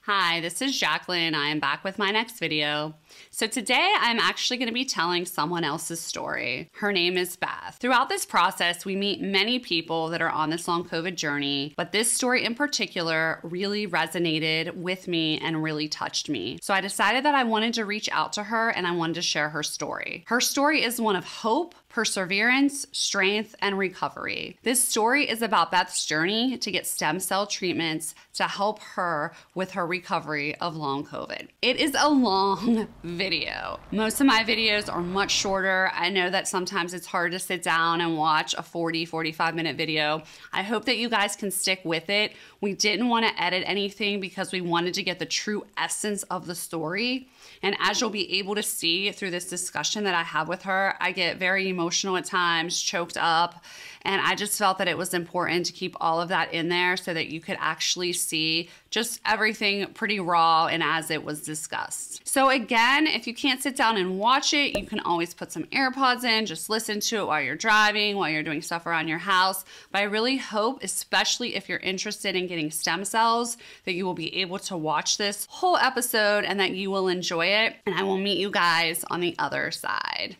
Hi, this is Jacqueline. I am back with my next video. So today I'm actually going to be telling someone else's story. Her name is Beth. Throughout this process, we meet many people that are on this long COVID journey, but this story in particular really resonated with me and really touched me. So I decided that I wanted to reach out to her and I wanted to share her story. Her story is one of hope, perseverance, strength, and recovery. This story is about Beth's journey to get stem cell treatments to help her with her recovery of long COVID. It is a long video. Most of my videos are much shorter. I know that sometimes it's hard to sit down and watch a 45 minute video. I hope that you guys can stick with it. We didn't want to edit anything because we wanted to get the true essence of the story. And as you'll be able to see through this discussion that I have with her, I get very emotional at times, choked up, and I just felt that it was important to keep all of that in there so that you could actually see just everything pretty raw and as it was discussed. So again, if you can't sit down and watch it, you can always put some AirPods in, just listen to it while you're driving, while you're doing stuff around your house. But I really hope, especially if you're interested in getting stem cells, that you will be able to watch this whole episode and that you will enjoy it. And I will meet you guys on the other side.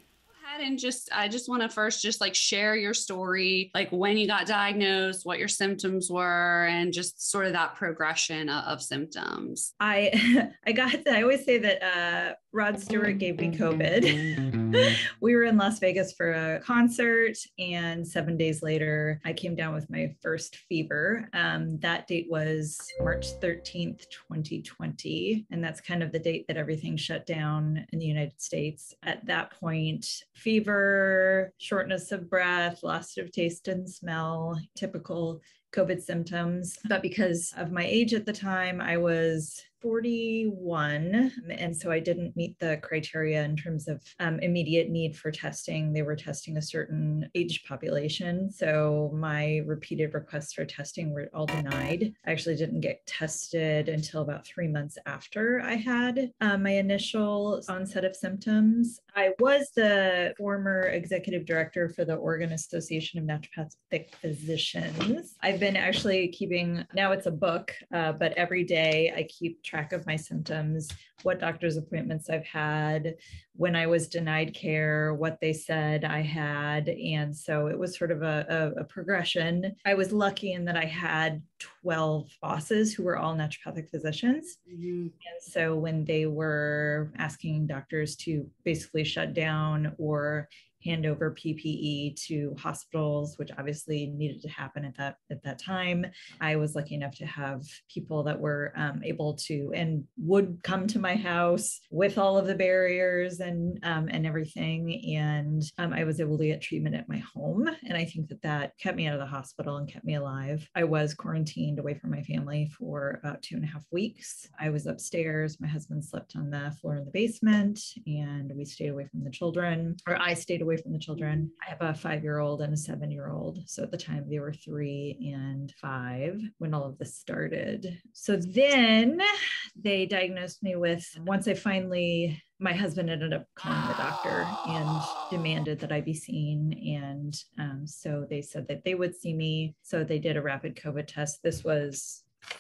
And I just want to first just like share your story, like when you got diagnosed, what your symptoms were, and just sort of that progression of symptoms. I always say that Rod Stewart gave me COVID. We were in Las Vegas for a concert, and 7 days later, I came down with my first fever. That date was March 13th, 2020. And that's kind of the date that everything shut down in the United States. At that point, fever, shortness of breath, loss of taste and smell, typical COVID symptoms. But because of my age at the time, I was 41. And so I didn't meet the criteria in terms of immediate need for testing. They were testing a certain age population. So my repeated requests for testing were all denied. I actually didn't get tested until about 3 months after I had my initial onset of symptoms. I was the former executive director for the Oregon Association of Naturopathic Physicians. I've been actually keeping, now it's a book, but every day I keep track of my symptoms, what doctor's appointments I've had, when I was denied care, what they said I had. And so it was sort of a progression. I was lucky in that I had 12 bosses who were all naturopathic physicians. Mm-hmm. And so when they were asking doctors to basically shut down or hand over PPE to hospitals, which obviously needed to happen at that time, I was lucky enough to have people that were able to and would come to my house with all of the barriers and everything. And I was able to get treatment at my home. And I think that kept me out of the hospital and kept me alive. I was quarantined away from my family for about 2.5 weeks. I was upstairs. My husband slept on the floor in the basement, and we stayed away from the children, or I stayed away from the children. I have a 5-year-old and a 7-year-old. So at the time they were 3 and 5 when all of this started. So then they diagnosed me with, my husband ended up calling the doctor and demanded that I be seen. And so they said that they would see me. So they did a rapid COVID test.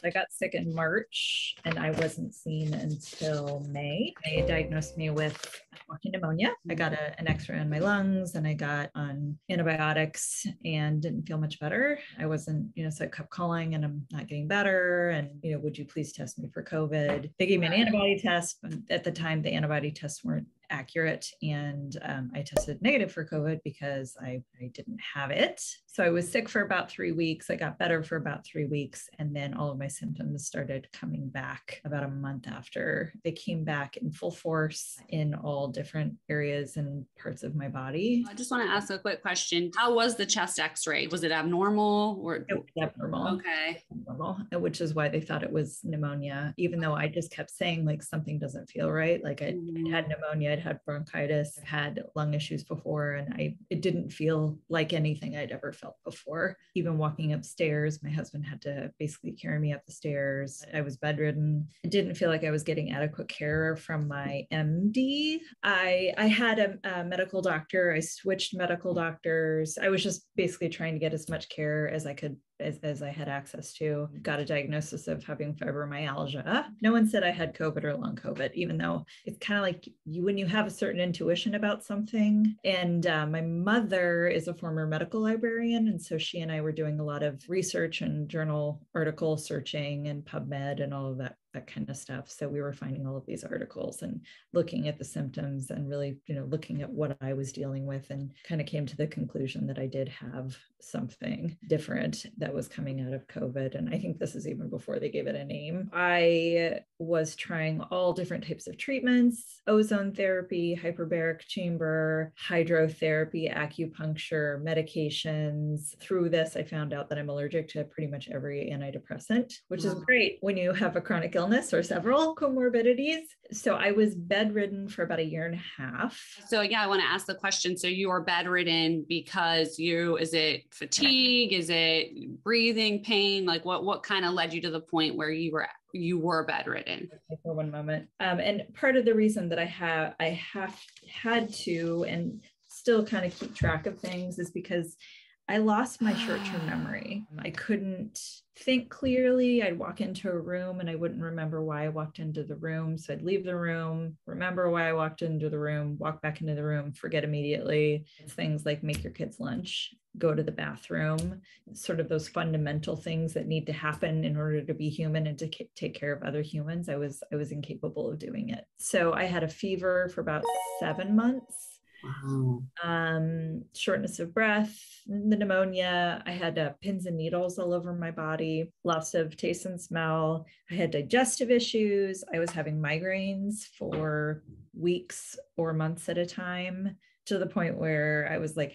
I got sick in March and I wasn't seen until May. They diagnosed me with walking pneumonia. I got an x-ray on my lungs and I got on antibiotics and didn't feel much better. I wasn't, so I kept calling and I'm not getting better. And, would you please test me for COVID? They gave me an antibody test. At the time, the antibody tests weren't accurate. And I tested negative for COVID because I didn't have it. So I was sick for about 3 weeks. I got better for about 3 weeks. And then all of my symptoms started coming back about a month after. They came back in full force in all different areas and parts of my body. I just want to ask a quick question. How was the chest x-ray? Was it abnormal or? It was abnormal. Okay. Abnormal, which is why they thought it was pneumonia, even though I just kept saying like something doesn't feel right. Like I had pneumonia, I'd had bronchitis, I've had lung issues before, and it didn't feel like anything I'd ever felt before. Even walking upstairs, my husband had to basically carry me up the stairs. I was bedridden. It didn't feel like I was getting adequate care from my MD. I had a medical doctor. I switched medical doctors. I was just basically trying to get as much care as I could as I had access to. Got a diagnosis of having fibromyalgia. No one said I had COVID or long COVID, even though it's kind of like when you have a certain intuition about something. And my mother is a former medical librarian. And so she and I were doing a lot of research and journal article searching and PubMed and all of that kind of stuff. So we were finding all of these articles and looking at the symptoms and really, looking at what I was dealing with, and kind of came to the conclusion that I did have something different that was coming out of COVID. And I think this is even before they gave it a name. I was trying all different types of treatments: ozone therapy, hyperbaric chamber, hydrotherapy, acupuncture, medications. Through this, I found out that I'm allergic to pretty much every antidepressant, which is great when you have a chronic illness or several comorbidities. So I was bedridden for about a year and a half. So yeah, I want to ask the question. So you are bedridden because is it fatigue? Is it breathing pain? Like what kind of led you to the point where you were bedridden? For one moment. And part of the reason that I have had to and still kind of keep track of things is because I lost my short-term memory. I couldn't think clearly. I'd walk into a room and I wouldn't remember why I walked into the room. So I'd leave the room, remember why I walked into the room, walk back into the room, forget immediately. It's things like make your kids lunch, go to the bathroom, sort of those fundamental things that need to happen in order to be human and to take care of other humans. I was incapable of doing it. So I had a fever for about 7 months. Wow. Shortness of breath, the pneumonia. I had pins and needles all over my body, loss of taste and smell. I had digestive issues. I was having migraines for weeks or months at a time, to the point where I was like,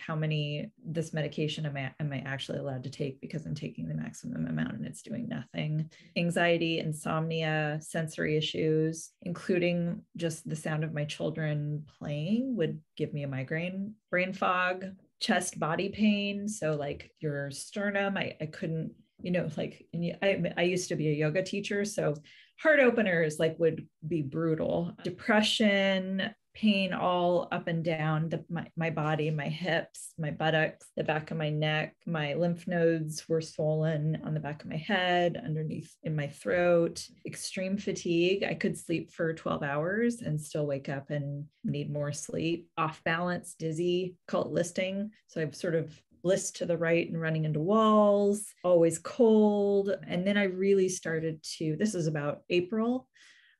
this medication am I actually allowed to take, because I'm taking the maximum amount and it's doing nothing. Anxiety, insomnia, sensory issues, including just the sound of my children playing would give me a migraine. Brain fog, chest body pain. So like your sternum, I couldn't, I used to be a yoga teacher. So heart openers would be brutal. Depression, pain all up and down my body, my hips, my buttocks, the back of my neck. My lymph nodes were swollen on the back of my head, underneath in my throat. Extreme fatigue. I could sleep for 12 hours and still wake up and need more sleep. Off balance, dizzy, call it listing. So I've sort of list to the right and running into walls, always cold. And then I really started this is about April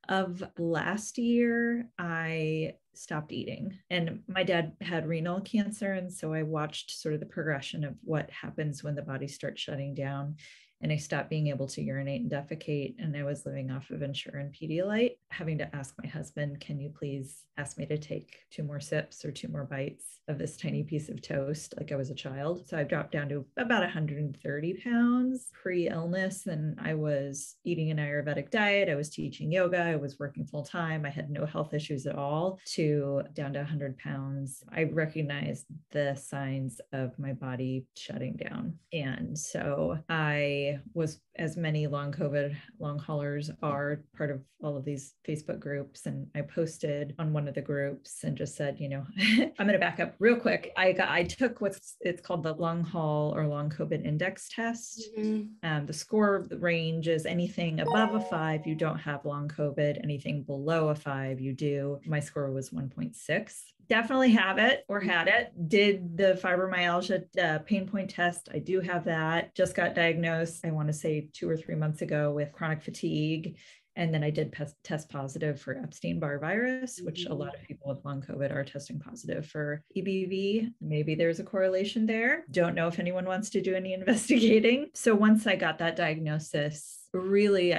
of last year, I stopped eating. And my dad had renal cancer. And so I watched sort of the progression of what happens when the body starts shutting down. And I stopped being able to urinate and defecate. And I was living off of Ensure and Pedialyte, having to ask my husband, can you please ask me to take 2 more sips or 2 more bites of this tiny piece of toast like I was a child? So I dropped down to about 130 pounds pre-illness. And I was eating an Ayurvedic diet. I was teaching yoga. I was working full time. I had no health issues at all, to down to 100 pounds. I recognized the signs of my body shutting down. And so I was, as many long COVID long haulers are, part of all of these Facebook groups. And I posted on one of the groups and just said, I'm going to back up real quick. I took it's called the long haul or long COVID index test. Mm-hmm. The score range is anything above a 5, you don't have long COVID. Anything below a 5, you do. My score was 1.6. Definitely have it or had it. Did the fibromyalgia pain point test. I do have that. Just got diagnosed, I want to say 2 or 3 months ago, with chronic fatigue. And then I did test positive for Epstein-Barr virus, which a lot of people with long COVID are testing positive for EBV. Maybe there's a correlation there. Don't know if anyone wants to do any investigating. So once I got that diagnosis, really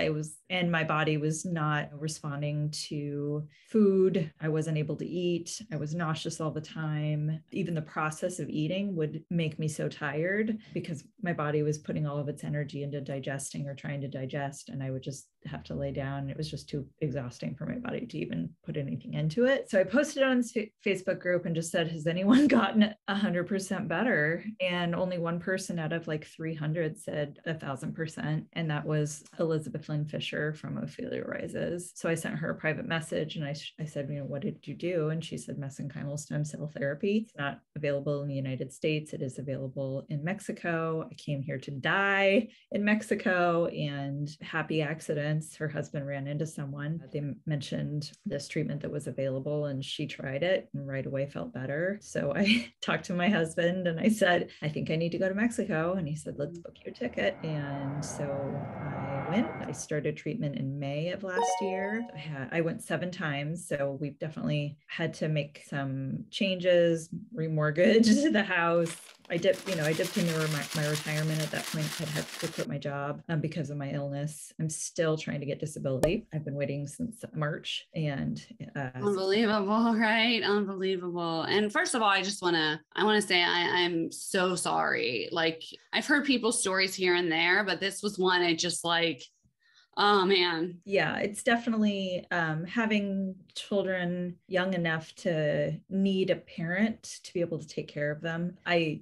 my body was not responding to food. I wasn't able to eat. I was nauseous all the time. Even the process of eating would make me so tired, because my body was putting all of its energy into digesting or trying to digest. And I would just have to lay down. It was just too exhausting for my body to even put anything into it. So I posted on the Facebook group and just said, has anyone gotten 100% better? And only one person out of like 300 said 1,000%. And that was Elizabeth Lynn Fisher from Ophelia Rises. So I sent her a private message and I said, what did you do? And she said, mesenchymal stem cell therapy. It's not available in the United States. It is available in Mexico. I came here to die in Mexico, and happy accidents. Her husband ran into someone. They mentioned this treatment that was available, and she tried it and right away felt better. So I talked to my husband and I said, I think I need to go to Mexico. And he said, let's book your ticket. And so I went. I started treatment in May of last year. I went 7 times. So we've definitely had to make some changes, remortgage the house. I dipped into my retirement at that point. I'd had to quit my job because of my illness. I'm still trying to get disability. I've been waiting since March, and unbelievable, right? Unbelievable. And first of all, I want to say I'm so sorry. Like, I've heard people's stories here and there, but this was one I just like, oh man. Yeah, it's definitely having children young enough to need a parent to be able to take care of them. I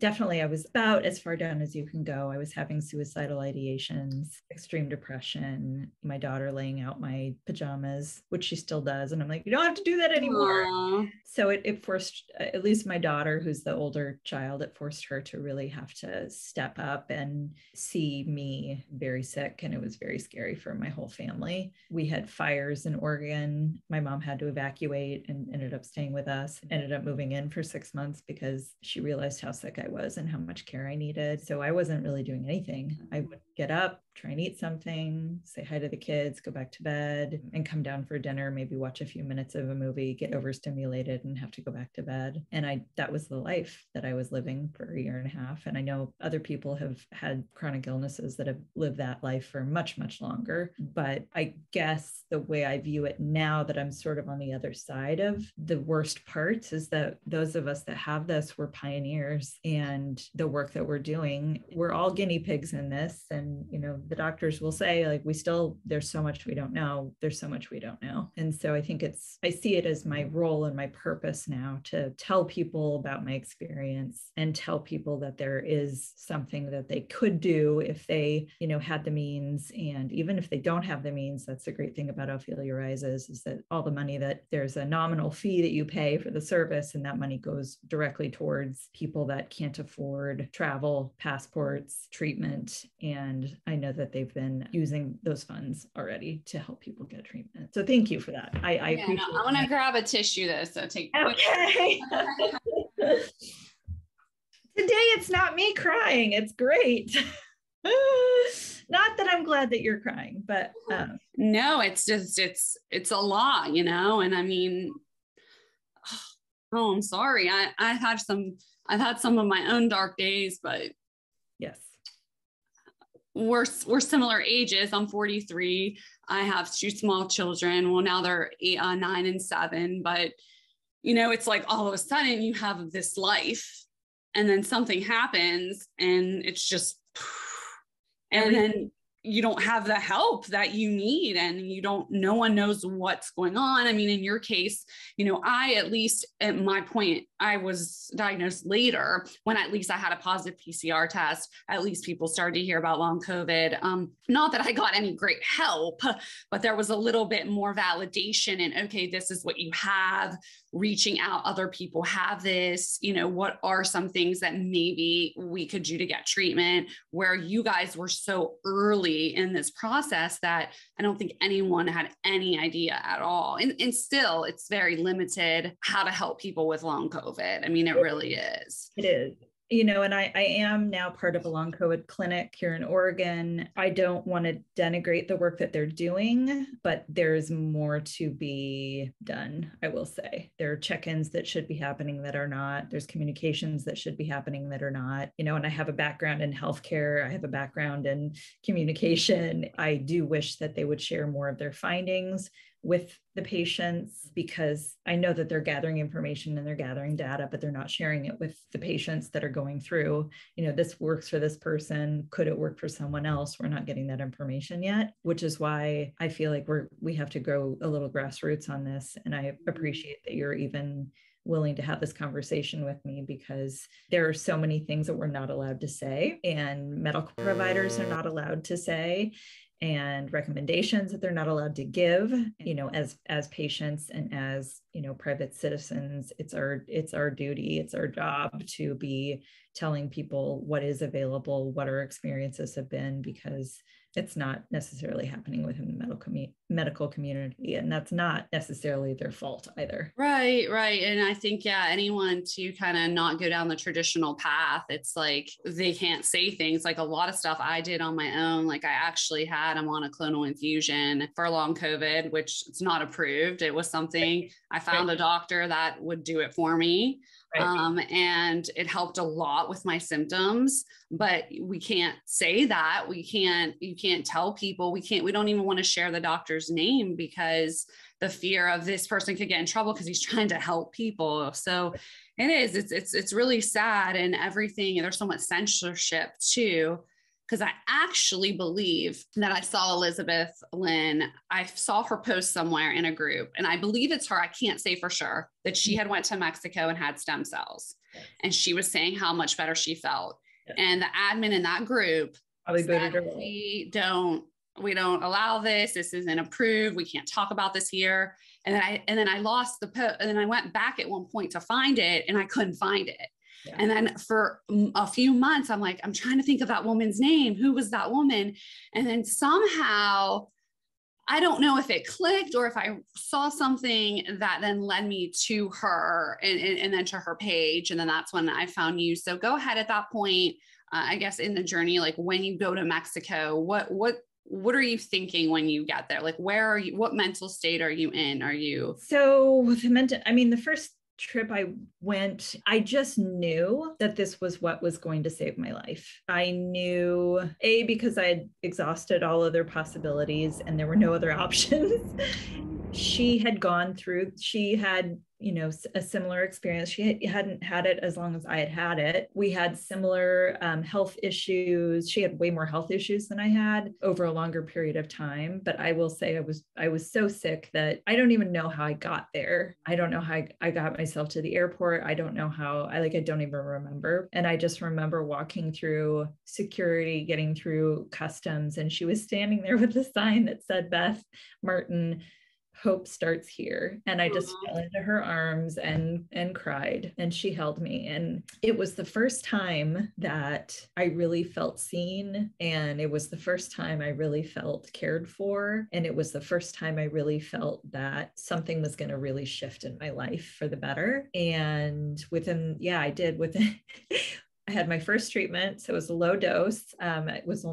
was about as far down as you can go. I was having suicidal ideations, extreme depression, my daughter laying out my pajamas, which she still does. And I'm like, you don't have to do that anymore. Aww. So it forced, at least my daughter, who's the older child, it forced her to really have to step up and see me very sick. And it was very scary for my whole family. We had fires in Oregon. My mom had to evacuate and ended up staying with us, ended up moving in for 6 months because she realized how sick I was and how much care I needed. So I wasn't really doing anything. I would get up, try and eat something, say hi to the kids, go back to bed, and come down for dinner, maybe watch a few minutes of a movie, get overstimulated and have to go back to bed. And that was the life that I was living for a year and a half. And I know other people have had chronic illnesses that have lived that life for much, much longer. But I guess the way I view it now that I'm sort of on the other side of the worst parts is that those of us that have this, we're pioneers, and the work that we're doing, we're all guinea pigs in this. And, the doctors will say, like, there's so much we don't know. There's so much we don't know. And so I think I see it as my role and my purpose now to tell people about my experience and tell people that there is something that they could do if they, had the means. And even if they don't have the means, that's the great thing about Ophelia Rises, is that all the money, that there's a nominal fee that you pay for the service, and that money goes directly towards people that can't afford travel, passports, treatment. And I know that they've been using those funds already to help people get treatment. So thank you for that. I appreciate it. I want to grab a tissue though, so take. Okay. Today it's not me crying. It's great. Not that I'm glad that you're crying, but no, it's just it's a lot, and I mean, oh, I'm sorry. I've had some of my own dark days, but yes, we're similar ages. I'm 43. I have 2 small children. Well, now they're 9 and 7, but it's like all of a sudden you have this life, and then something happens, and it's just. And then you don't have the help that you need, and no one knows what's going on. I mean, in your case, I, at least at my point, I was diagnosed later, when at least I had a positive PCR test. At least people started to hear about long COVID. Not that I got any great help, but there was a little bit more validation in, okay, this is what you have, reaching out, other people have this, what are some things that maybe we could do to get treatment, where you guys were so early in this process that I don't think anyone had any idea at all. And still, it's very limited how to help people with long COVID. I mean, it really is. It is. And I am now part of a long COVID clinic here in Oregon. I don't want to denigrate the work that they're doing, but there's more to be done, I will say. There are check-ins that should be happening that are not. There's communications that should be happening that are not. And I have a background in healthcare. I have a background in communication. I do wish that they would share more of their findings. with the patients, because I know that they're gathering information and they're gathering data, but they're not sharing it with the patients that are going through, this works for this person. Could it work for someone else? We're not getting that information yet, which is why I feel like we have to go a little grassroots on this. And I appreciate that you're even willing to have this conversation with me, because there are so many things that we're not allowed to say, and medical providers are not allowed to say, and recommendations that they're not allowed to give, as patients and as, private citizens. It's our duty, it's our job to be telling people what is available, what our experiences have been, because it's not necessarily happening within the medical community, and that's not necessarily their fault either. Right. And I think, anyone to kind of not go down the traditional path, it's like they can't say things. Like a lot of stuff I did on my own. Like I actually had a monoclonal infusion for long COVID, which it's not approved. It was something I found a doctor that would do it for me. Right. And it helped a lot with my symptoms, but we can't say that. You can't tell people, we don't even want to share the doctor's name, because the fear of this person could get in trouble because he's trying to help people. So it's really sad, and everything. There's so much censorship too. Because I actually believe that I saw Elizabeth Lynn. I saw her post somewhere in a group, and I believe it's her. I can't say for sure, that she had went to Mexico and had stem cells, and she was saying how much better she felt. And the admin in that group said, we don't allow this. This isn't approved. We can't talk about this here. And then I lost the post, and then I went back at one point to find it, and I couldn't find it. Yeah. And then for a few months, I'm like, I'm trying to think of that woman's name. Who was that woman? And then somehow, I don't know if it clicked or if I saw something that then led me to her and then to her page. And then that's when I found you. So go ahead at that point, I guess, in the journey, like when you go to Mexico, what are you thinking when you get there? Like, where are you? What mental state are you in? The first trip I went, I just knew that this was what was going to save my life. I knew, because I had exhausted all other possibilities and there were no other options. She had a similar experience. She hadn't had it as long as I had had it. We had similar health issues. She had way more health issues than I had over a longer period of time. But I will say I was so sick that I don't even know how I got there. I don't know how I got myself to the airport. I don't know how I don't even remember. And I just remember walking through security, getting through customs, and she was standing there with a sign that said, "Beth Martin, hope starts here." And I just fell into her arms and cried, and she held me. And it was the first time that I really felt seen. And it was the first time I really felt cared for. And it was the first time I really felt that something was going to really shift in my life for the better. And I had my first treatment. So it was a low dose. It was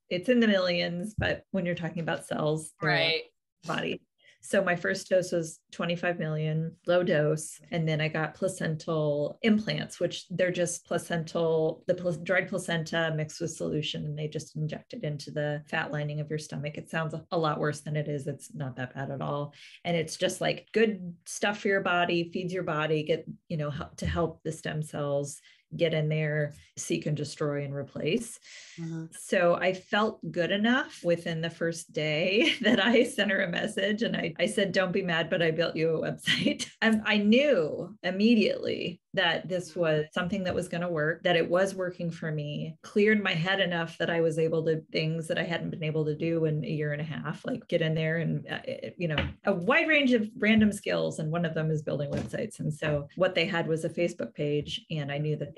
it's in the millions, but when you're talking about cells, right. Body. So my first dose was 25 million, low dose. And then I got placental implants, which they're just the dried placenta mixed with solution, and they just inject it into the fat lining of your stomach. It sounds a lot worse than it is. It's not that bad at all. And it's just like good stuff for your body, feeds your body, to help the stem cells get in there, seek and destroy and replace. So I felt good enough within the first day that I sent her a message, and I said, "Don't be mad, but I built you a website." And I knew immediately that this was something that was going to work, that it was working for me, cleared my head enough that I was able to things that I hadn't been able to do in a year and a half, like get in there and, a wide range of random skills. And one of them is building websites. And so what they had was a Facebook page, and I knew that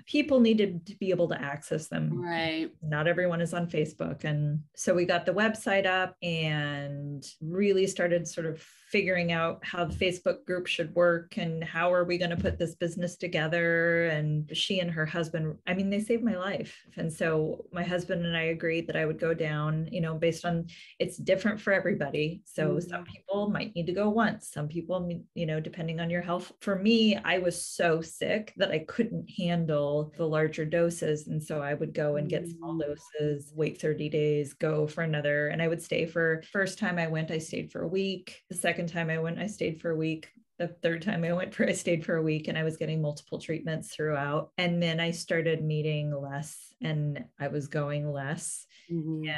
people needed to be able to access them. Right. Not everyone is on Facebook. And so we got the website up and really started sort of figuring out how the Facebook group should work, and how are we going to put this business together. And she and her husband, I mean, they saved my life. And so my husband and I agreed that I would go down, based on, it's different for everybody. So some people might need to go once, some people, depending on your health. For me, I was so sick that I couldn't handle the larger doses. And so I would go and get small doses, wait 30 days, go for another. And I would stay first time I went, I stayed for a week. The second time I went, I stayed for a week. The third time I stayed for a week, and I was getting multiple treatments throughout. And then I started needing less and I was going less. And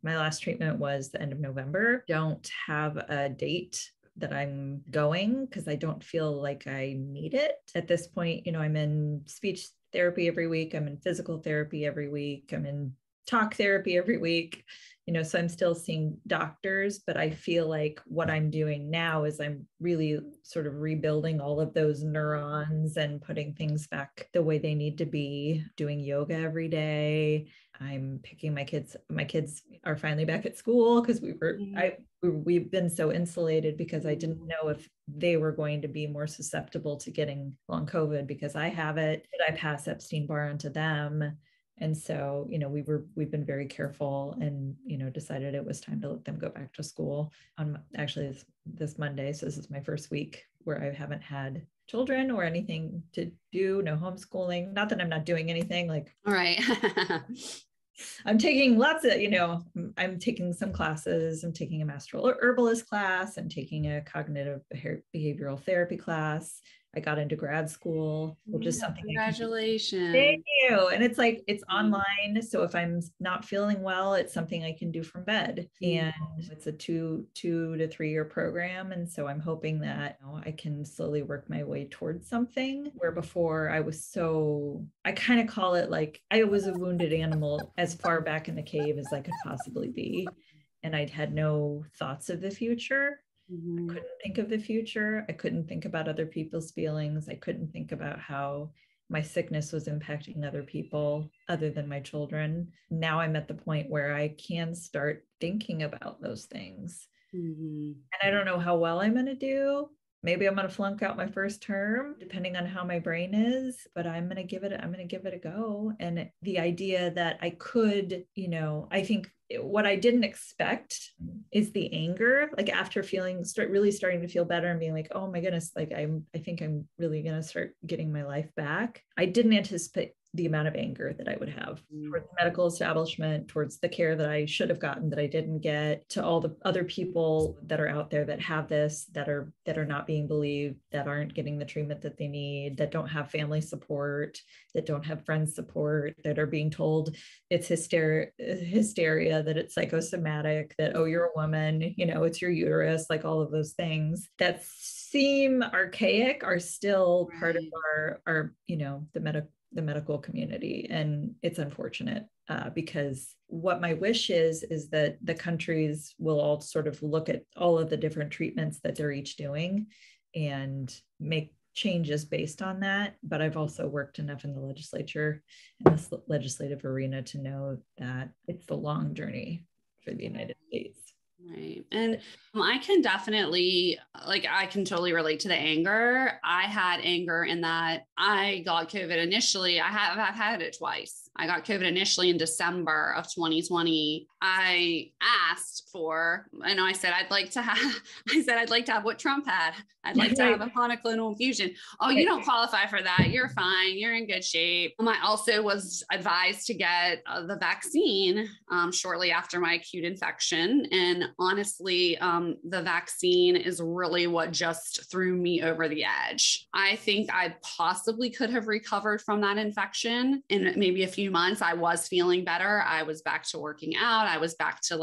my last treatment was the end of November. Don't have a date that I'm going because I don't feel like I need it at this point. I'm in speech therapy every week. I'm in physical therapy every week. I'm in talk therapy every week. So I'm still seeing doctors, but I feel like what I'm doing now is I'm really sort of rebuilding all of those neurons and putting things back the way they need to be, doing yoga every day. I'm picking my kids are finally back at school because we've been so insulated because I didn't know if they were going to be more susceptible to getting long COVID because I have it. Did I pass Epstein-Barr onto them? And so, we've been very careful and, decided it was time to let them go back to school on actually this Monday. So this is my first week where I haven't had children or anything to do, no homeschooling. Not that I'm not doing anything like. All right. I'm taking lots of, I'm taking some classes. I'm taking a master herbalist class. I'm taking a cognitive behavioral therapy class. I got into grad school, which is something. Congratulations. Thank you. And it's like, it's online. So if I'm not feeling well, it's something I can do from bed. And it's a 2 to 3 year program. And so I'm hoping that I can slowly work my way towards something where before I kind of call it like I was a wounded animal as far back in the cave as I could possibly be. And I'd had no thoughts of the future. I couldn't think of the future. I couldn't think about other people's feelings. I couldn't think about how my sickness was impacting other people other than my children. Now I'm at the point where I can start thinking about those things. And I don't know how well I'm going to do. Maybe I'm going to flunk out my first term, depending on how my brain is, but I'm going to give it a go. And the idea that I could, I think what I didn't expect is the anger, like after really starting to feel better and being like, oh my goodness, like I think I'm really going to start getting my life back. I didn't anticipate the amount of anger that I would have towards the medical establishment, towards the care that I should have gotten that I didn't get, to all the other people that are out there that have this, that are not being believed, that aren't getting the treatment that they need, that don't have family support, that don't have friends support, that are being told it's hysteria, that it's psychosomatic, that, oh, you're a woman, it's your uterus, like all of those things that seem archaic are still part of our the medical community. And it's unfortunate because what my wish is that the countries will all sort of look at all of the different treatments that they're each doing and make changes based on that. But I've also worked enough in the legislature, in this legislative arena, to know that it's the long journey for the United States. Right. And I can definitely, I can totally relate to the anger. I had anger in that I got COVID initially. I've had it twice. I got COVID initially in December of 2020. I asked for, I said, I'd like to have what Trump had. I'd like to have a monoclonal infusion. Oh, you don't qualify for that. You're fine. You're in good shape. I also was advised to get the vaccine shortly after my acute infection. And honestly, the vaccine is really what just threw me over the edge. I think I possibly could have recovered from that infection in maybe a few months. I was feeling better. I was back to working out. I was back to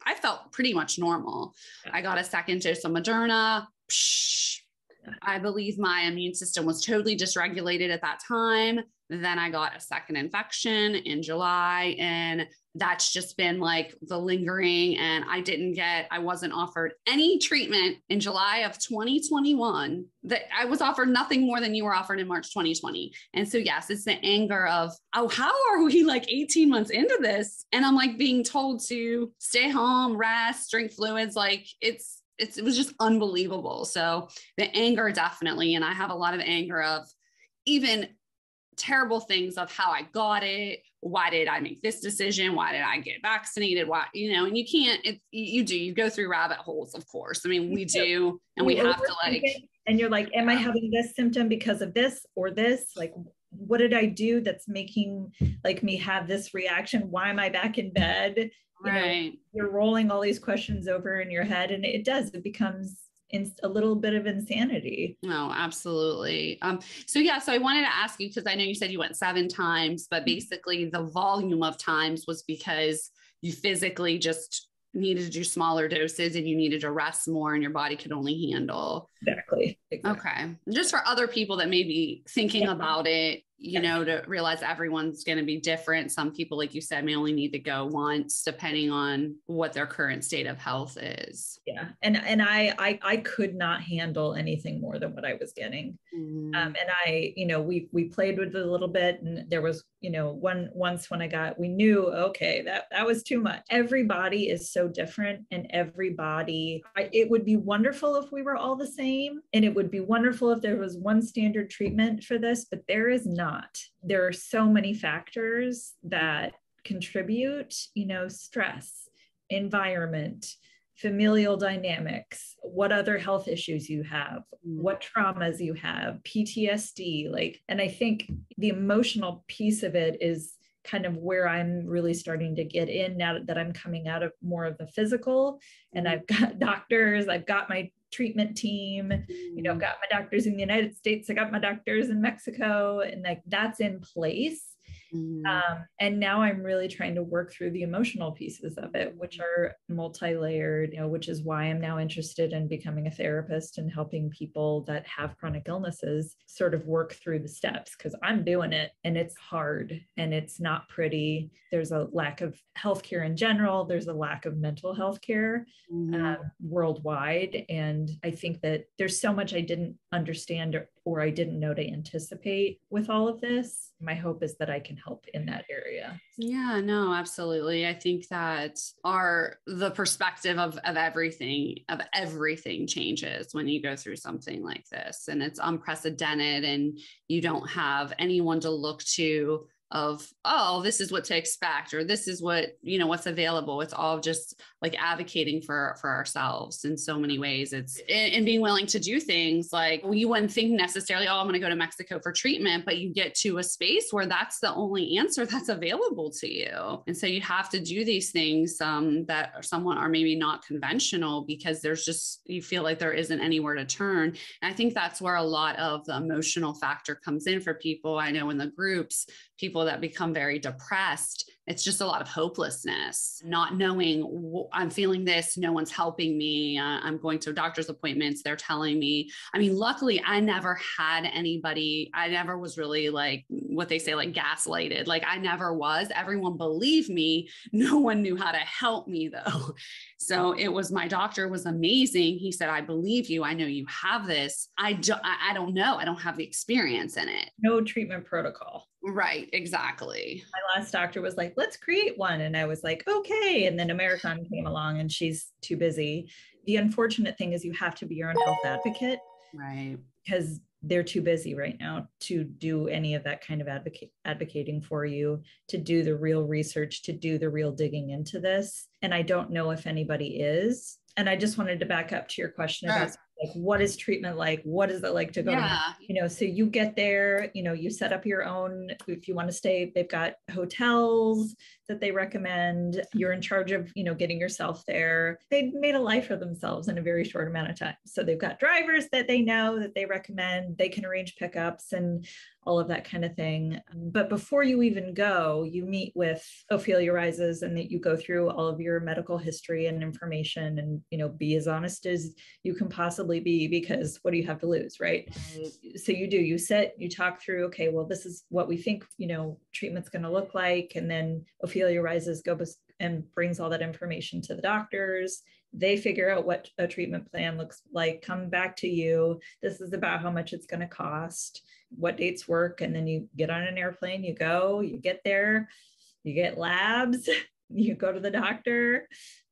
I felt pretty much normal. I got a second dose of Moderna. I believe my immune system was totally dysregulated at that time. Then I got a second infection in July, and that's just been the lingering. And I wasn't offered any treatment in July of 2021. That I was offered nothing more than you were offered in March 2020. And so, yes, it's the anger of, oh, how are we 18 months into this? And I'm being told to stay home, rest, drink fluids. it was just unbelievable. So the anger definitely, and I have a lot of anger of even terrible things of how I got it. Why did I make this decision? Why did I get vaccinated? Why, and you can't, you go through rabbit holes, of course. I mean, we do, and we have to like, and you're like, am I having this symptom because of this or this? Like, what did I do that's making like me have this reaction? Why am I back in bed? Right. You're rolling all these questions over in your head, and it becomes a little bit of insanity. No, absolutely. So I wanted to ask you, because I know you said you went 7 times, but basically the volume of times was because you physically just needed to do smaller doses and you needed to rest more and your body could only handle. Exactly. Okay. Just for other people that may be thinking about it, to realize everyone's going to be different. Some people, like you said, may only need to go once, depending on what their current state of health is. Yeah. And I could not handle anything more than what I was getting. And I, we played with it a little bit, and there was, once when we knew, okay, that was too much. Everybody is so different, and it would be wonderful if we were all the same. And it would be wonderful if there was one standard treatment for this, but there is not. There are so many factors that contribute, stress, environment, familial dynamics, what other health issues you have, what traumas you have, PTSD, and I think the emotional piece of it is kind of where I'm really starting to get in now that I'm coming out of more of the physical, and I've got doctors, I've got my treatment team, I've got my doctors in the United States, I got my doctors in Mexico, and that's in place. And now I'm really trying to work through the emotional pieces of it, which are multi-layered, which is why I'm now interested in becoming a therapist and helping people that have chronic illnesses sort of work through the steps, because I'm doing it and it's hard and it's not pretty. There's a lack of healthcare in general. There's a lack of mental health care worldwide. And I think that there's so much I didn't understand or I didn't know to anticipate with all of this. My hope is that I can help in that area. Yeah, no, absolutely. I think that the perspective of everything changes when you go through something like this, and it's unprecedented, and you don't have anyone to look to of, oh, this is what to expect, or this is what, what's available. It's all just like advocating for ourselves in so many ways. It's and being willing to do things like, you wouldn't think necessarily, oh, I'm going to go to Mexico for treatment, but you get to a space where that's the only answer that's available to you. And so you have to do these things that are maybe not conventional, because you feel like there isn't anywhere to turn. And I think that's where a lot of the emotional factor comes in for people. I know in the groups, people that become very depressed, it's just a lot of hopelessness, not knowing, I'm feeling this, no one's helping me. I'm going to doctor's appointments, they're telling me. I mean, luckily, I never had anybody, I never was really like what they say, like gaslighted. Like I never was. Everyone believed me. No one knew how to help me though. So my doctor was amazing. He said, I believe you. I know you have this. I don't know. I don't have the experience in it. No treatment protocol. Right, exactly. My last doctor was like, let's create one. And I was like, okay. And then American came along and she's too busy. The unfortunate thing is you have to be your own health advocate. Right. Because they're too busy right now to do any of that kind of advocating for you, to do the real research, to do the real digging into this. And I don't know if anybody is. And I just wanted to back up to your question about like, what is treatment like? What is it like to go to, so you get there, you set up your own, if you want to stay, they've got hotels that they recommend. You're in charge of, getting yourself there. They've made a life for themselves in a very short amount of time. So they've got drivers that they know that they recommend, they can arrange pickups and all of that kind of thing. But before you even go, you meet with Ophelia Rises, and that you go through all of your medical history and information, and, be as honest as you can possibly be, because what do you have to lose, right? So you sit, you talk through, okay, well, this is what we think, treatment's going to look like. And then Ophelia Rises goes and brings all that information to the doctors. They figure out what a treatment plan looks like, come back to you. This is about how much it's going to cost, what dates work. And then you get on an airplane, you go, you get there, you get labs, You go to the doctor,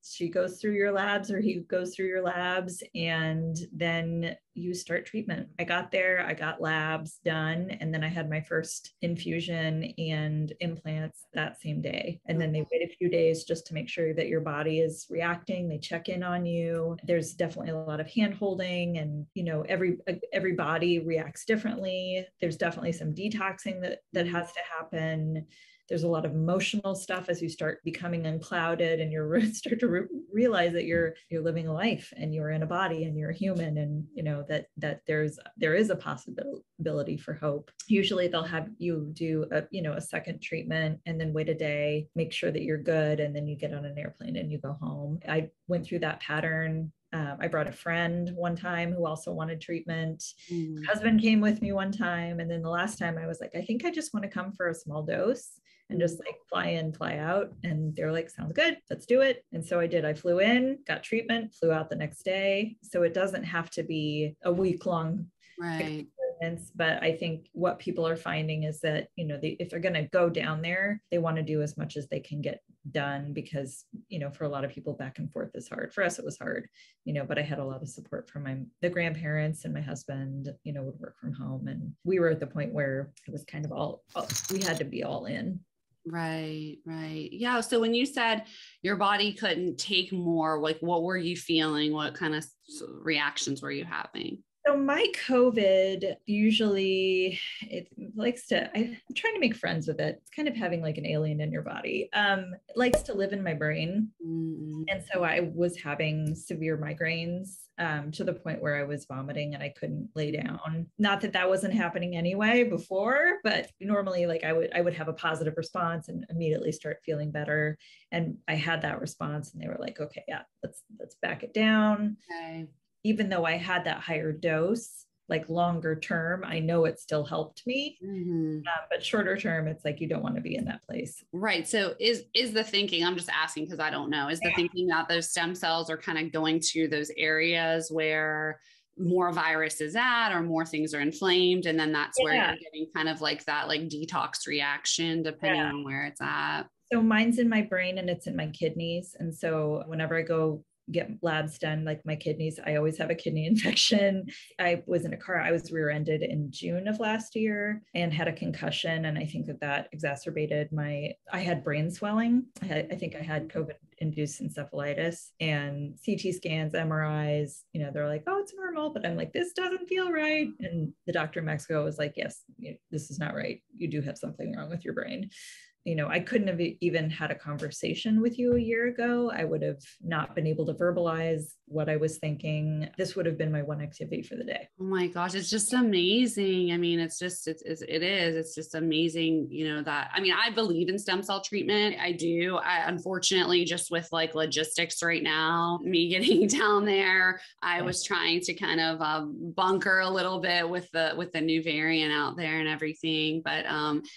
she goes through your labs or he goes through your labs, and then you start treatment. I got there, I got labs done, and then I had my first infusion and implants that same day. And then they wait a few days just to make sure that your body is reacting. They check in on you. There's definitely a lot of hand holding, and every body reacts differently. There's definitely some detoxing that has to happen. There's a lot of emotional stuff as you start becoming unclouded, and you start to realize that you're living a life and you're in a body and you're a human, and that there is a possibility for hope. Usually they'll have you do a second treatment and then wait a day, make sure that you're good, and then you get on an airplane and you go home. I went through that pattern. I brought a friend one time who also wanted treatment. My husband came with me one time. And then the last time I was like, I think I just want to come for a small dose and just like fly in, fly out. And they're like, sounds good, let's do it. And so I did. I flew in, got treatment, flew out the next day. So it doesn't have to be a week-long right experience. But I think what people are finding is that, if they're going to go down there, they want to do as much as they can get done, because, for a lot of people, back and forth is hard. For us, it was hard, but I had a lot of support from the grandparents, and my husband, would work from home. And we were at the point where it was kind of we had to be all in. Right. Yeah. So when you said your body couldn't take more, like, what were you feeling? What kind of reactions were you having? So my COVID, usually I'm trying to make friends with it. It's kind of having like an alien in your body. It likes to live in my brain. Mm-hmm. And so I was having severe migraines to the point where I was vomiting and I couldn't lay down. Not that wasn't happening anyway before, but normally like I would have a positive response and immediately start feeling better. And I had that response, and they were like, okay, yeah, let's back it down. Okay. Even though I had that higher dose, like longer term, I know it still helped me. Mm-hmm. But shorter term, it's like, you don't want to be in that place. Right. So is the thinking, I'm just asking because I don't know, is the thinking that those stem cells are kind of going to those areas where more virus is at, or more things are inflamed, and then that's where you're getting kind of like that like detox reaction depending on where it's at? So mine's in my brain and it's in my kidneys. And so whenever I go get labs done, like my kidneys, I always have a kidney infection. I was in a car, I was rear-ended in June of last year and had a concussion. And I think that exacerbated I had brain swelling. I think I had COVID-induced encephalitis, and CT scans, MRIs, they're like, oh, it's normal. But I'm like, this doesn't feel right. And the doctor in Mexico was like, yes, this is not right. You do have something wrong with your brain. I couldn't have even had a conversation with you a year ago. I would have not been able to verbalize what I was thinking. This would have been my one activity for the day. Oh my gosh. It's just amazing. I mean, it's just amazing, that, I mean, I believe in stem cell treatment. I do. Unfortunately, just with like logistics right now, me getting down there, I was trying to kind of bunker a little bit with the new variant out there and everything. But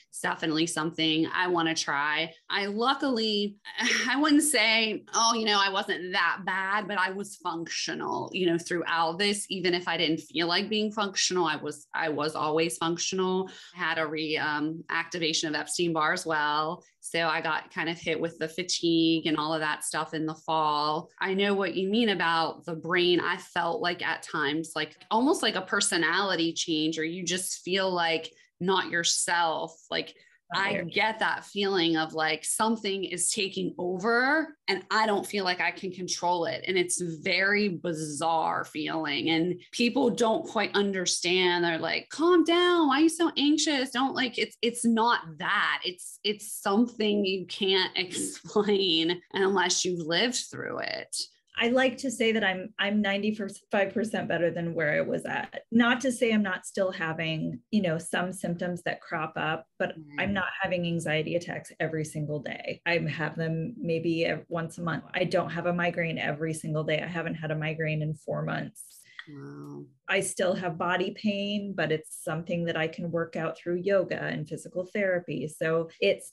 it's definitely something I want to try. I wouldn't say, I wasn't that bad, but I was functional, throughout this. Even if I didn't feel like being functional, I was always functional. I had a reactivation of Epstein-Barr as well. So I got kind of hit with the fatigue and all of that stuff in the fall. I know what you mean about the brain. I felt like at times, like almost like a personality change, or you just feel like not yourself. Like, I get that feeling of like something is taking over and I don't feel like I can control it. And it's very bizarre feeling, and people don't quite understand. They're like, calm down. Why are you so anxious? Don't like, it's not that. It's something you can't explain unless you've lived through it. I like to say that I'm 95% better than where I was at. Not to say I'm not still having, some symptoms that crop up, but I'm not having anxiety attacks every single day. I have them maybe once a month. I don't have a migraine every single day. I haven't had a migraine in 4 months. Wow. I still have body pain, but it's something that I can work out through yoga and physical therapy. So it's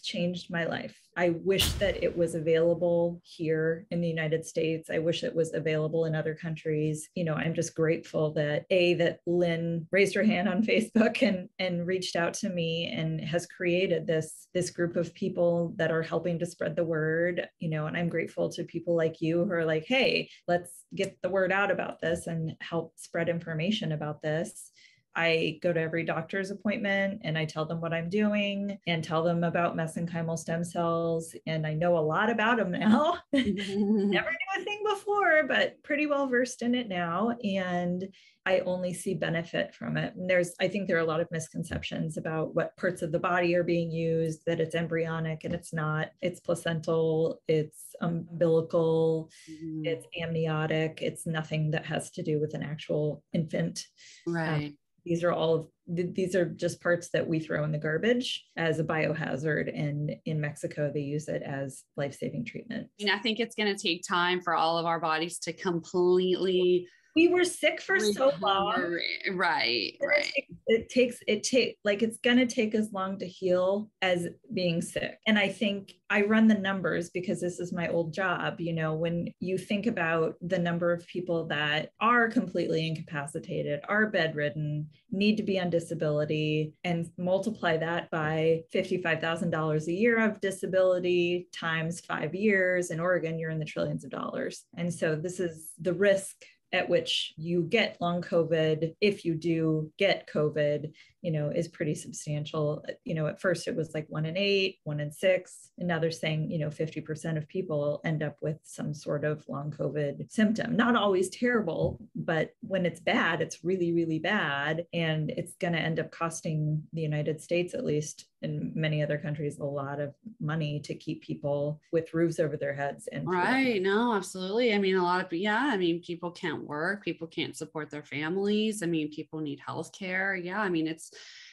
changed my life. I wish that it was available here in the United States. I wish it was available in other countries. I'm just grateful that Lynn raised her hand on Facebook and reached out to me and has created this group of people that are helping to spread the word, and I'm grateful to people like you who are like, hey, let's get the word out about this and help spread information about this. I go to every doctor's appointment and I tell them what I'm doing and tell them about mesenchymal stem cells. And I know a lot about them now. Never knew a thing before, but pretty well versed in it now. And I only see benefit from it. And I think there are a lot of misconceptions about what parts of the body are being used, that it's embryonic and it's not. It's placental, it's umbilical, it's amniotic. It's nothing that has to do with an actual infant. Right. These are just parts that we throw in the garbage as a biohazard. And in Mexico, they use it as life-saving treatment. I think it's going to take time for all of our bodies to completely. We were sick for so long. Right. It's gonna take as long to heal as being sick. And I think I run the numbers because this is my old job. When you think about the number of people that are completely incapacitated, are bedridden, need to be on disability, and multiply that by $55,000 a year of disability times 5 years in Oregon, you're in the trillions of dollars. And so this is the risk at which you get long COVID, if you do get COVID, is pretty substantial. At first it was like 1 in 8, 1 in 6. And now they're saying, 50% of people end up with some sort of long COVID symptom. Not always terrible, but when it's bad, it's really, really bad. And it's going to end up costing the United States, at least, and many other countries, a lot of money to keep people with roofs over their heads. And right. No, absolutely. People can't work, people can't support their families. People need healthcare. Yeah.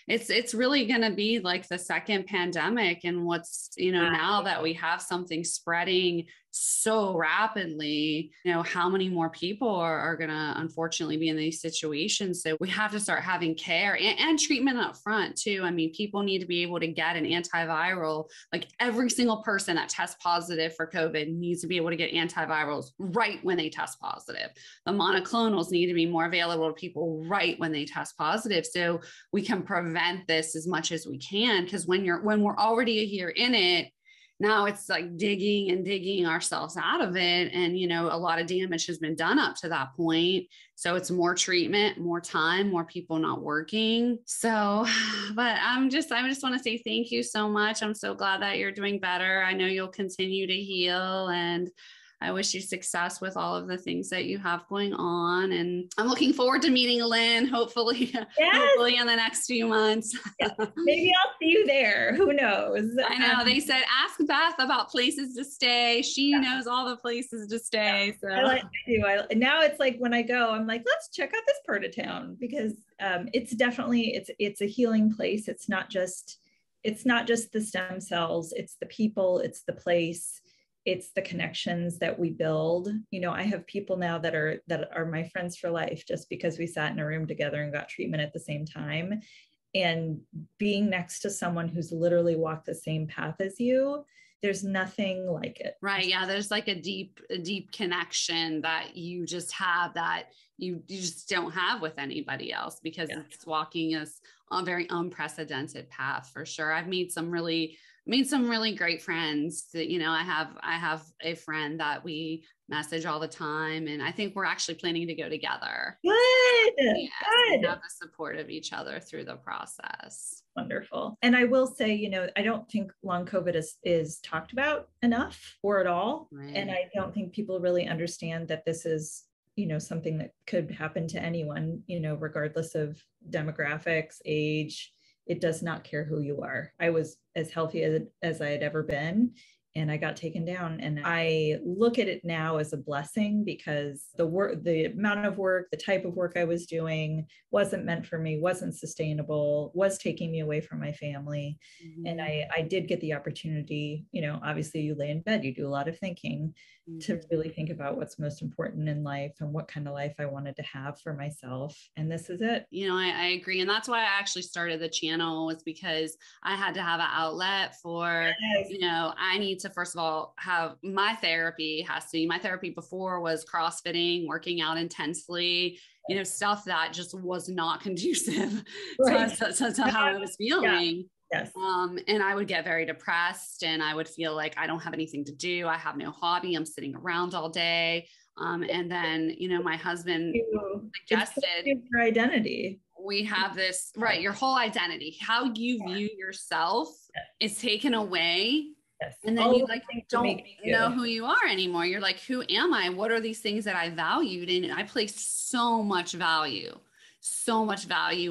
It's really going to be like the second pandemic. And what's, now that we have something spreading so rapidly, how many more people are going to unfortunately be in these situations. So we have to start having care and treatment up front too. People need to be able to get an antiviral. Like every single person that tests positive for COVID needs to be able to get antivirals right when they test positive. The monoclonals need to be more available to people right when they test positive. So we can prevent this as much as we can. Because when we're already here in it, now it's like digging ourselves out of it. And, a lot of damage has been done up to that point. So it's more treatment, more time, more people not working. So, but I just want to say thank you so much. I'm so glad that you're doing better. I know you'll continue to heal, and I wish you success with all of the things that you have going on. And I'm looking forward to meeting Lynn, hopefully in the next few months. Yeah. Maybe I'll see you there. Who knows? I know. They said, ask Beth about places to stay. She knows all the places to stay. So I do. Now it's like when I go, I'm like, let's check out this part of town, because it's definitely, it's a healing place. It's not just the stem cells, it's the people, it's the place. It's the connections that we build. I have people now that are my friends for life just because we sat in a room together and got treatment at the same time. And being next to someone who's literally walked the same path as you, there's nothing like it. Right. Yeah. There's like a deep connection that you just have that you just don't have with anybody else, because it's walking us a very unprecedented path for sure. I've made some really great friends that, I have a friend that we message all the time, and I think we're actually planning to go together. Good. Yes, good. Have the support of each other through the process. Wonderful. And I will say, I don't think long COVID is talked about enough or at all. Right. And I don't think people really understand that this is, something that could happen to anyone, regardless of demographics, age. It does not care who you are. I was as healthy as I had ever been. and I got taken down. And I look at it now as a blessing, because the amount of work, the type of work I was doing wasn't meant for me, wasn't sustainable, was taking me away from my family. And I did get the opportunity, obviously you lay in bed, you do a lot of thinking to really think about what's most important in life and what kind of life I wanted to have for myself. And this is it. I agree. And that's why I actually started the channel, was because I had to have an outlet for, I need to, first of all, have my therapy my therapy before was CrossFitting, working out intensely, stuff that just was not conducive to how I was feeling. Yes. And I would get very depressed, and I would feel like I don't have anything to do. I have no hobby. I'm sitting around all day. And then, my husband suggested your identity. We have this, right? Your whole identity, how you view yourself is taken away. Yes. And then you don't know who you are anymore. You're like, who am I? What are these things that I valued? And I placed so much value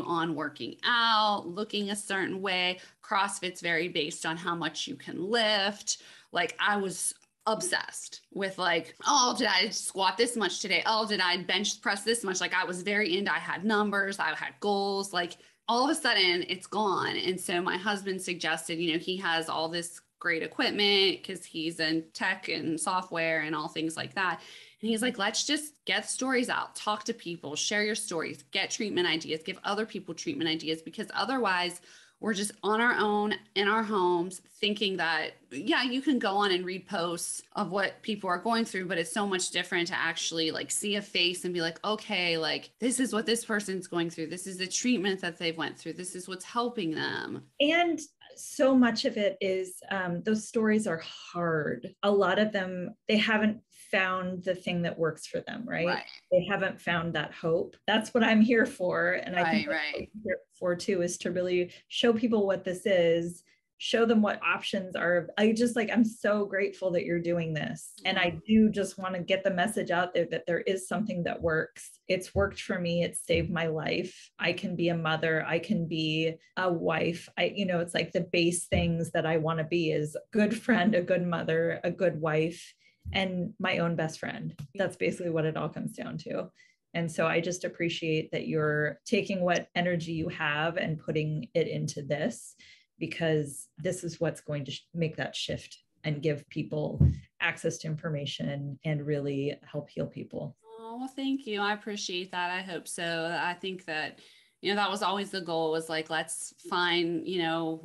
on working out, looking a certain way. CrossFit's very based on how much you can lift. Like, I was obsessed with like, oh, did I squat this much today? Oh, did I bench press this much? Like, I was very into, I had numbers, I had goals, like all of a sudden it's gone. And so my husband suggested, he has all this great equipment because he's in tech and software and all things like that. And he's like, let's just get stories out, talk to people, share your stories, get treatment ideas, give other people treatment ideas, because otherwise we're just on our own in our homes thinking that, yeah, you can go on and read posts of what people are going through, but it's so much different to actually like see a face and be like, okay, like this is what this person's going through. This is the treatment that they've went through. This is what's helping them. And so much of it is those stories are hard. A lot of them, they haven't found the thing that works for them, right? They haven't found that hope. That's what I'm here for. And I think what I'm here for too is to really show people what this is, show them what options are. I'm so grateful that you're doing this. And I do just want to get the message out there that there is something that works. It's worked for me. It saved my life. I can be a mother. I can be a wife. It's like the base things that I want to be is a good friend, a good mother, a good wife, and my own best friend. That's basically what it all comes down to. And so I just appreciate that you're taking what energy you have and putting it into this, because this is what's going to make that shift and give people access to information and really help heal people. Oh, well, thank you. I appreciate that. I hope so. I think that, that was always the goal, was like, let's find,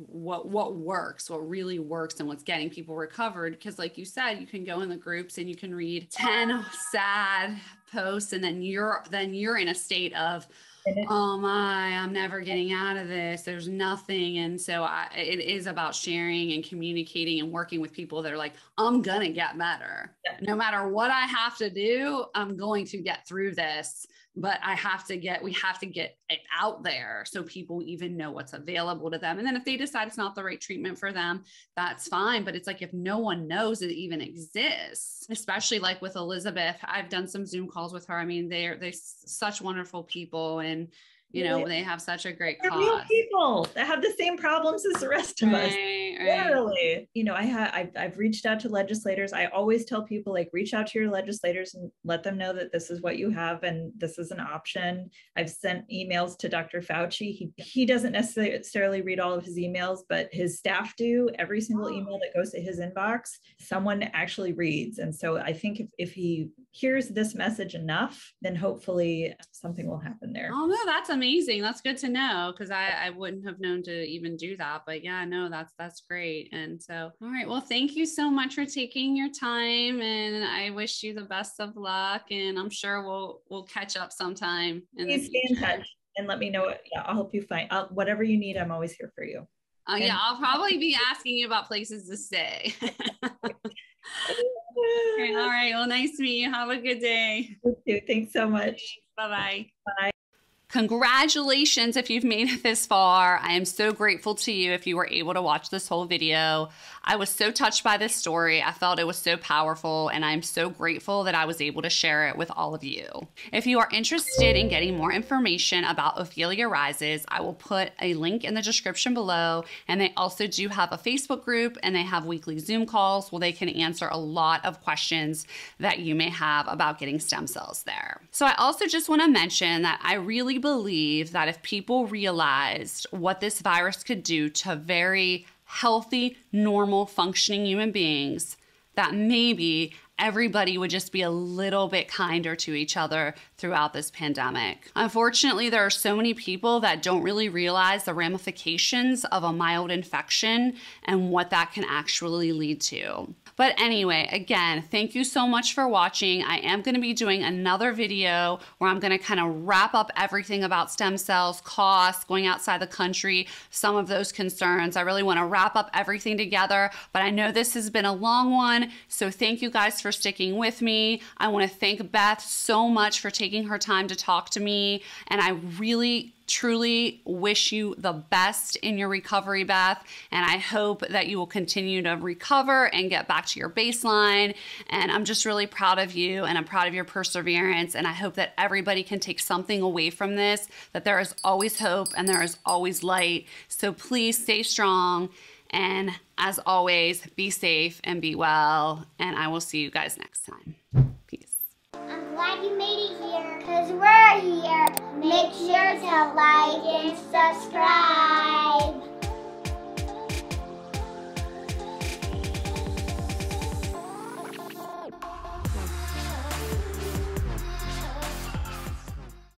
what works, what really works, and what's getting people recovered. Because like you said, you can go in the groups and you can read 10 sad posts, and then you're in a state of, oh my, I'm never getting out of this. There's nothing. And so it is about sharing and communicating and working with people that are like, I'm going to get better. No matter what I have to do, I'm going to get through this. But we have to get it out there so people even know what's available to them. And then if they decide it's not the right treatment for them, that's fine. But it's like, if no one knows it even exists, especially like with Elizabeth, I've done some Zoom calls with her. I mean, they're such wonderful people, and they have such a great cause. Real people that have the same problems as the rest of us. Literally. I've reached out to legislators. I always tell people, like, reach out to your legislators and let them know that this is what you have and this is an option. I've sent emails to Dr. Fauci. He doesn't necessarily read all of his emails, but his staff do. Every single email that goes to his inbox, someone actually reads. And so I think if he hears this message enough, then hopefully something will happen there. Oh no, that's amazing. That's good to know, because I wouldn't have known to even do that. But yeah, no, that's great. And so, all right, well, thank you so much for taking your time, and I wish you the best of luck. And I'm sure we'll catch up sometime in the future. Stay in touch and let me know. I'll help you find whatever you need. I'm always here for you. Yeah, I'll probably be asking you about places to stay. Okay, all right. Well, nice to meet you. Have a good day. You too. Thanks so much. Bye-bye. Bye. Congratulations if you've made it this far. I am so grateful to you if you were able to watch this whole video. I was so touched by this story. I felt it was so powerful, and I'm so grateful that I was able to share it with all of you. If you are interested in getting more information about Ophelia Rises, I will put a link in the description below, and they also do have a Facebook group, and they have weekly Zoom calls where they can answer a lot of questions that you may have about getting stem cells there. So I also just want to mention that I really believe that if people realized what this virus could do to very healthy, normal, functioning human beings, that maybe everybody would just be a little bit kinder to each other throughout this pandemic. Unfortunately, there are so many people that don't really realize the ramifications of a mild infection and what that can actually lead to. But anyway, again, thank you so much for watching. I am going to be doing another video where I'm going to kind of wrap up everything about stem cells, costs, going outside the country, some of those concerns. I really want to wrap up everything together, but I know this has been a long one, so thank you guys for sticking with me. I want to thank Beth so much for taking her time to talk to me, and I really truly wish you the best in your recovery, Beth, and I hope that you will continue to recover and get back to your baseline. And I'm just really proud of you, and I'm proud of your perseverance, and I hope that everybody can take something away from this, that there is always hope and there is always light. So please stay strong, and as always, be safe and be well, and I will see you guys next time. Peace. I'm glad you made it here, because we're here. Make sure to like and subscribe.